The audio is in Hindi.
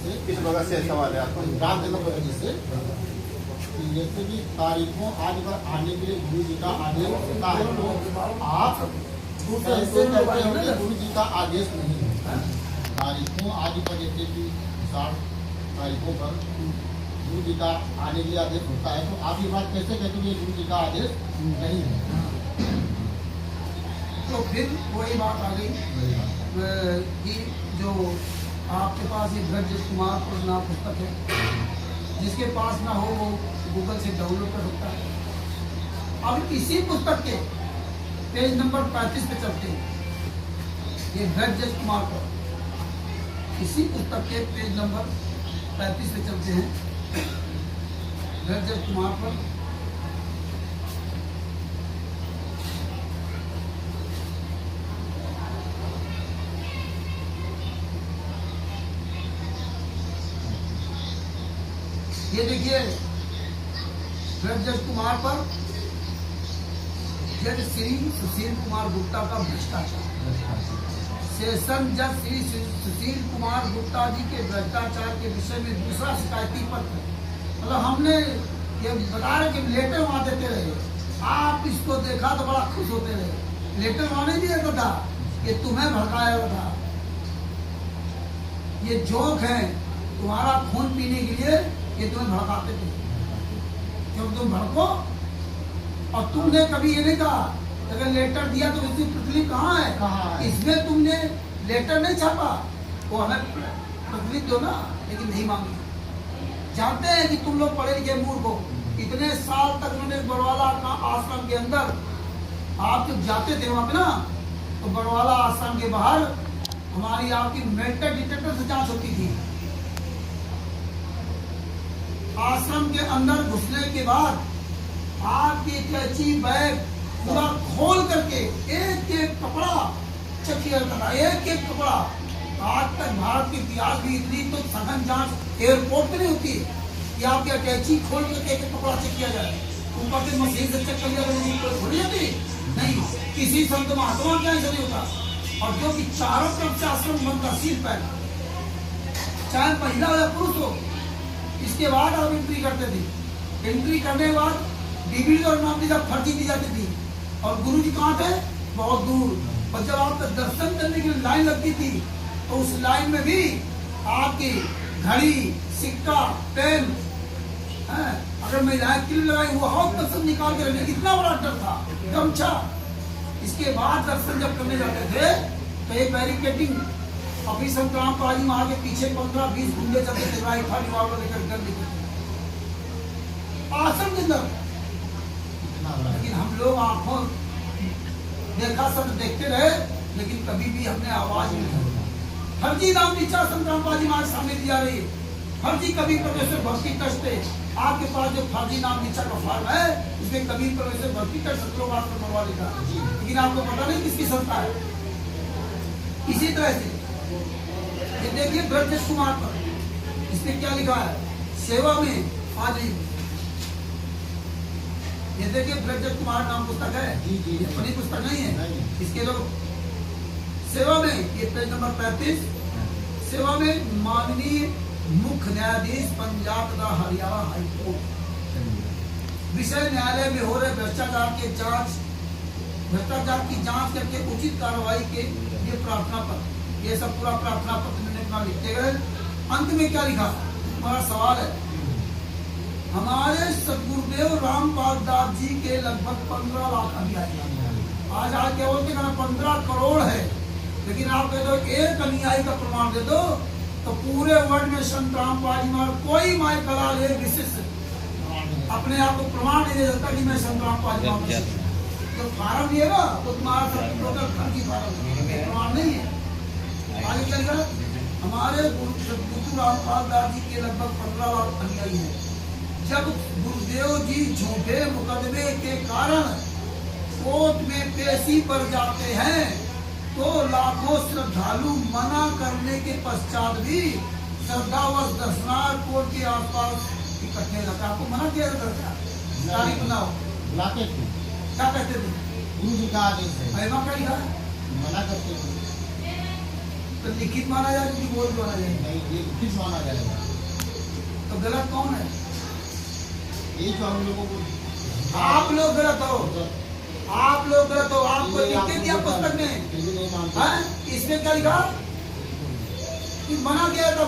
से इस वजह से सवाल है आपको रामजन्म वजह से कि जैसे कि तारीखों आज पर आने के लिए गुरु जी का आदेश होता है, तो आप कैसे कहते हो कि गुरु जी का आदेश नहीं है? तारीखों आज पर जैसे कि 60 तारीखों पर गुरु जी का आने के लिए आदेश होता है, तो आप ये बात कैसे कहते हो कि गुरु जी का आदेश नहीं है? तो फिर वही बात आ गई कि जो आपके पास ये ब्रज कुमार पर नाम पुस्तक है, जिसके पास ना हो वो गूगल से डाउनलोड कर सकता है। अब इसी पुस्तक के पेज नंबर 35 पे चलते हैं, ये ब्रज कुमार पर, इसी पुस्तक के पेज नंबर 35 पे चलते हैं, ब्रज कुमार पर। ये देखिए जज कुमार पर जज श्री सुशील कुमार गुप्ता का भ्रष्टाचार। सेशन जज श्री सुशील कुमार गुप्ता जी के भ्रष्टाचार के विषय में दूसरा शिकायती पत्र। मतलब हमने ये बता रहे कि लेटर वहां देते रहे, आप इसको देखा तो बड़ा खुश होते रहे। लेटर वहां नहीं दिया था, ये तुम्हें भड़काया था, ये जोक है तुम्हारा खून पीने के लिए, ये तुम्हें भड़काते थे। जब तुम भड़को, और तुमने कभी ये नहीं कहा अगर लेटर दिया तो इसकी प्रतिलिपि कहाँ है? इसमें तुमने लेटर नहीं छापा, वो हमें प्रतिलिपि दो ना, लेकिन नहीं मांगी। जानते हैं कि तुम लोग पढ़े लिखे मूर्ख हो। इतने साल तक उन्होंने बड़वाला का आश्रम के अंदर, आप जब जाते थे वहां पे ना, तो बड़वाला आश्रम के बाहर हमारी आपकी मेटल डिटेक्टर से जांच होती थी। आश्रम के अंदर घुसने के बाद आपकी कैची बैग पूरा खोल करके एक एक कपड़ा चेक किया जाता था, एक एक कपड़ा। आज तक भारत के इतिहास भी इतनी तो सघन जांच एयरपोर्ट पे नहीं होती कि आपकी अटैची खोल करके एक एक कपड़ा चेक किया जाए। ऊपर से मशीन से चेक कर लिया थोड़ी जाती नहीं, किसी संत महात्मा क्या ऐसा नहीं होता। और जो कि चारों तरफ से आश्रम बंद था, सील पैक, चाहे महिला हो या पुरुष हो, इसके बाद आप एंट्री करते थे। एंट्री करने के बाद डीवीडी और नाम की फर्जी दी जाती थी, और गुरु जी कहाँ थे? बहुत दूर। और जब आपका दर्शन करने के लिए लाइन लगती थी, तो उस लाइन में भी आपकी घड़ी, सिक्का, पेन, अगर महिलाएं क्लिप लगाई, वो हाथ दर्शन निकाल के रखने, इतना बड़ा डर था। गमछा। इसके बाद दर्शन जब करने जाते थे तो ये बैरिकेटिंग, अभी संतराम पाजी वहां के पीछे 15-20 गुंडे चलते थे, राइफल रिवॉल्वर लेकर गन लेकर आश्रम के अंदर। लेकिन हम लोग आंखों देखा, सब देखते रहे, लेकिन कभी भी हमने आवाज नहीं उठाई। फर्जी नाम नीचा संतराम पाजी हमारे सामने दिया रही है। फर्जी कभी प्रोफेसर भक्ति कष्ट है। आपके पास जो फर्जी नाम नीचा का फॉर्म है, उसमें कभी प्रोफेसर भक्ति कष्ट शुक्रवार पर मरवा लिखा, लेकिन आपको पता नहीं किसकी संस्था है। इसी तरह से ये देखिए ब्रज कुमार पर, इसमें क्या लिखा है? सेवा में आज ये देखिए ब्रज कुमार नाम पुस्तक है, अपनी पुस्तक नहीं है। इसके लोग सेवा में, ये पेज नंबर 35, सेवा में माननीय मुख्य न्यायाधीश पंजाब तथा हरियाणा हाईकोर्ट, विषय न्यायालय में हो रहे भ्रष्टाचार की जांच करके उचित कार्रवाई के लिए प्रार्थना पत्र। ये सब पूरा प्रार्थना पत्र मैंने अपना लिखते गए। अंत में क्या लिखा? हमारा सवाल है, हमारे सदगुरुदेव रामपाल दास जी के लगभग 15 लाख अनुयायी, आज क्या बोलते हैं 15 करोड़ है, लेकिन आप कह दो एक अनुयायी का प्रमाण दे दो, तो पूरे वर्ल्ड में संत रामपाल जी कोई माय कलाल है विशिष्ट अपने आप को प्रमाण नहीं दे सकता कि मैं संत रामपाल जी। तो फार्म दिएगा तो तुम्हारा फर्जी फार्म, प्रमाण नहीं है। आगे क्या लिखा? हमारे गुरु रामपाल दास जी के लगभग 15 लाख अनुयायी हैं। जब गुरुदेव जी झूठे मुकदमे के कारण कोर्ट में पेशी पर जाते हैं, तो लाखों श्रद्धालु मना करने के पश्चात भी श्रद्धावश दर्शनार्थ कोर्ट के आसपास इकट्ठे रहते। आपको मना किया जाता है, तारीख बनाओ लाते थे, क्या कहते थे? गुरु जी का आदेश है, महिमा का लिखा मना करते थे। तो लिखित माना जाए कि बोल माना जाए? नहीं, ये लिखित माना माना जाएगा। तो गलत कौन है? ये जो हम लोगों को आप लोग गलत हो, आप लोग गलत हो। आपको लिख के दिया पुस्तक में, नहीं मानते। हैं? इसमें क्या लिखा कि मना गया था